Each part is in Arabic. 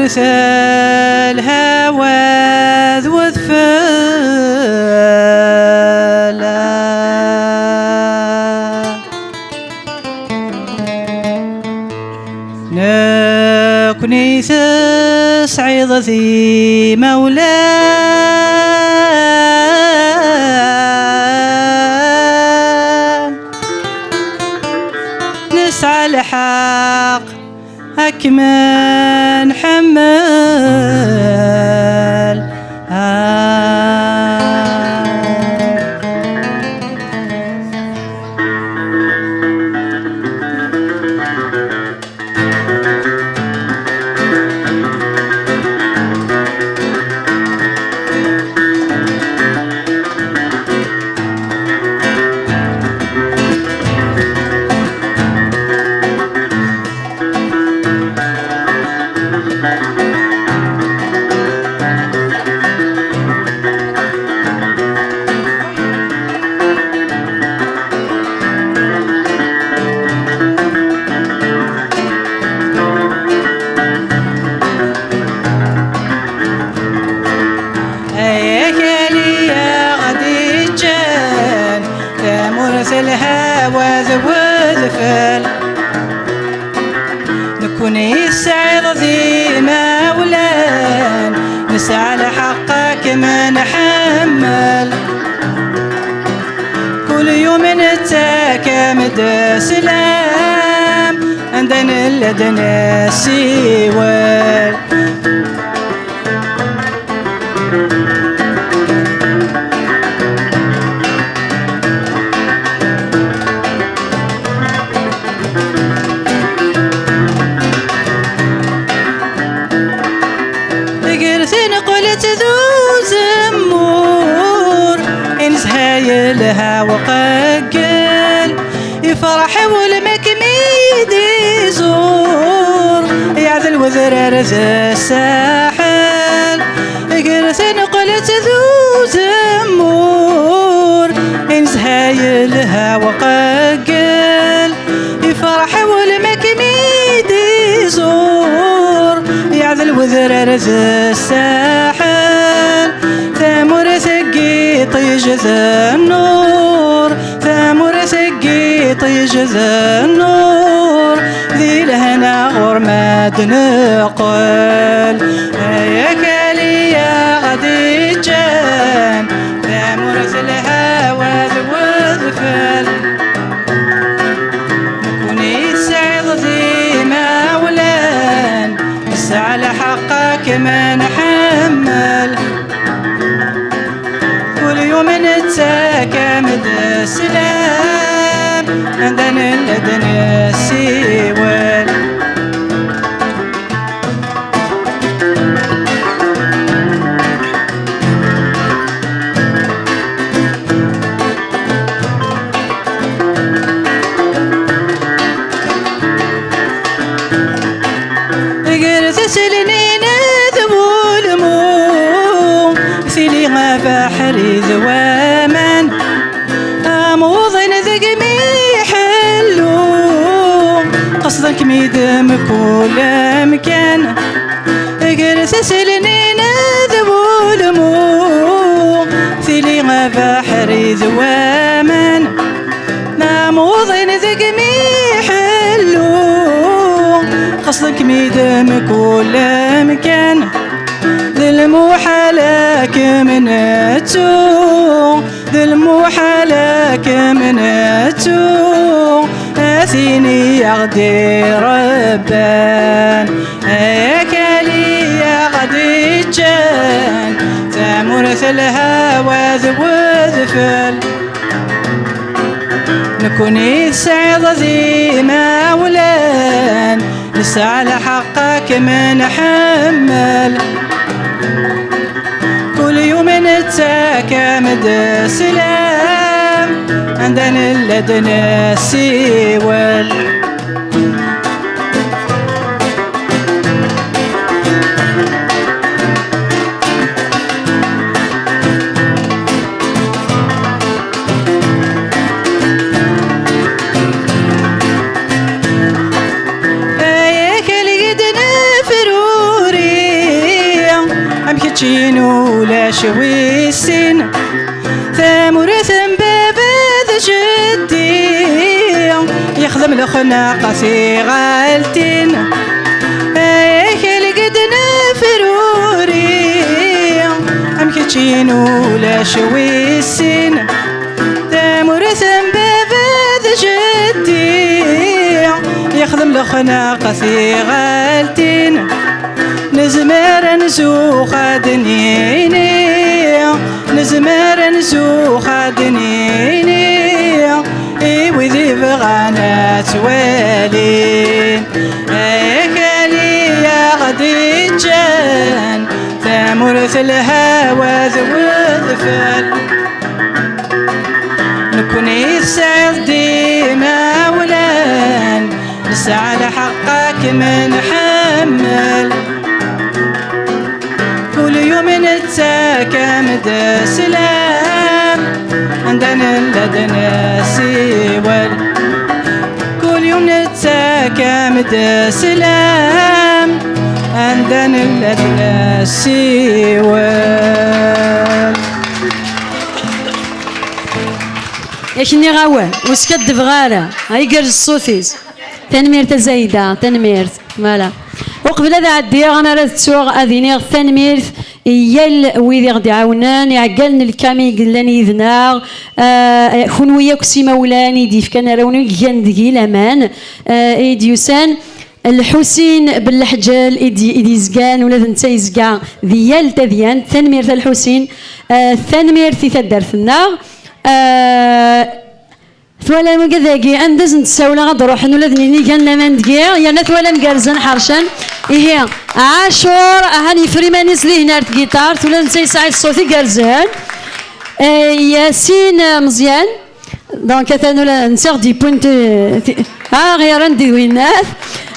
مرسل هواذ وذفلا نكني سعيد ذي مولاه نسعى الحق أكمن حمل الهوى وذفل نكوني سعيد ذي مولان نسعى لحقك ما نحمل كل يوم نتاكمد سلام عندنا لدنا سوال قلت ذو زمور انسهاي لها وقجل يفرح والمكميد يزور يعذل وذرار ذا الساحل قرثن قلت ذو زمور انسهاي لها وقجل يفرح والمكميد يزور يعذل وذرار ذا الساحل ثمر ثقي طيج ذا النور ثمر ثقي طيج ذا النور ذي لهنا غرمات نقل يا كالي يا غدي جان ثمر الهوى وذفل نكوني سعيد ذي مولان نسعى لحقك ما نحمل كل يوم نتاكمد سلام عندنا لدنا سوال سلنين ذبول مو سيلي بحري ذوامان موضن ذقمي حلو قصدك ميدم كل مكان اجلس سلنين ذبول مو سيلي بحري ذوامان موضن ذقمي حلو قصدك ميدم كل مكان للموحلك من التو للموحلك من التو اثيني يغدي ربان اكلي يغدي جان تمرث الهوى وذفل نكوني سعيد ذي مولان نسعى لحقك ما نحمل كل يوم نتاكمد سلام عندنا لدنا سوال كتشين ولا شوي السن ثمورث بابذ جدي يخدم الخناقة في غالتين خلقتنا فروري أم كتشين ولا شوي السن ثمورث بابذ جدي يخدم الخناقة في غالتين نزمر نزوخ دنيني نزمر نزوخ دنيني وذي بغانا توالين كالي يا غدي جان ثمرث الهوى ذوذفل نكوني سعيد ديما ولان نسعى لحقك من حمل كل يوم نتساكم سلام عندنا لدنا سيول كل يوم نتساكم سلام عندنا لدنا سيول. ياكني غاوه وسكد بغاره هاي قرج الصوتيز تنميرت زايده تنميرت مالا وقبل هذا عدي انا راه تسوغ اذينيغ تنميرت يال ويدي غدي عاونان يعقلن الكامي قلاني يذناغ كون وياك سيما ولاني ديف كان راوني كندقي الامان ايديوسان الحسين بالحجال ايدي زكان ولا انت يزكا ديال تذيان تنميرت الحسين تنميرت تدرتنا ثوالا مكذاكي اندز نتساولا غاد روحن ولا ذنيني كان لما ندقير يانا ثوالا مكارزن حرشان إيه عاشور هاني فريمانيس ليه نارت جيتار ثوالا نتا يسعي الصوتي كارزان ياسين مزيان دونك ثانولا نسيغ دي بوينت غير ندي وينات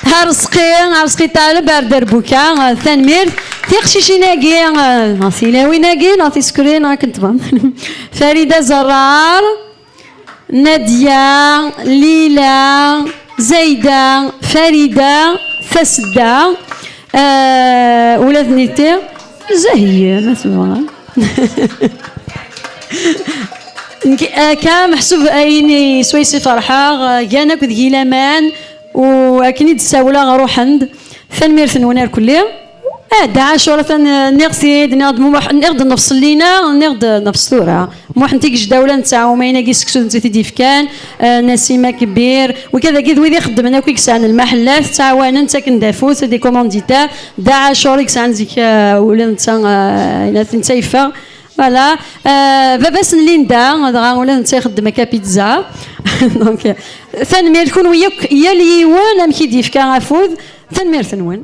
هارسقي طالب باردر بوكا ثانمير تيقشيشي ناقي ناصي لاوي ناقي ناصي سكرين راك تفهم فريدة زرار نادية ليلى زايدة فريدة فسدة ولاد نيتي زهية مثلا كان محسوب ايني سويسي فرحة كان كذ جيلامان واكني تساولا غروح عند ثنمير ثنونار كلية عاشورة نغسيد نغد نفس لينا نغد نفس ثورة موح نتيك جداولة نتاعو ماينا كي سكسو نتي ديفكان نسيمة كبير وكذا كي ذوي يخدمنا كي كسان المحلات تعاون نتا كندافوت دي كومونديتار دا عاشور كسان زيك ولا نتا نتا يفا فوالا باباس ليندا ولا نتا يخدم كابيتزا دونك ثانمير كون وياك يا ليوان ام كي ديفكان افوذ ثانمير ثنوان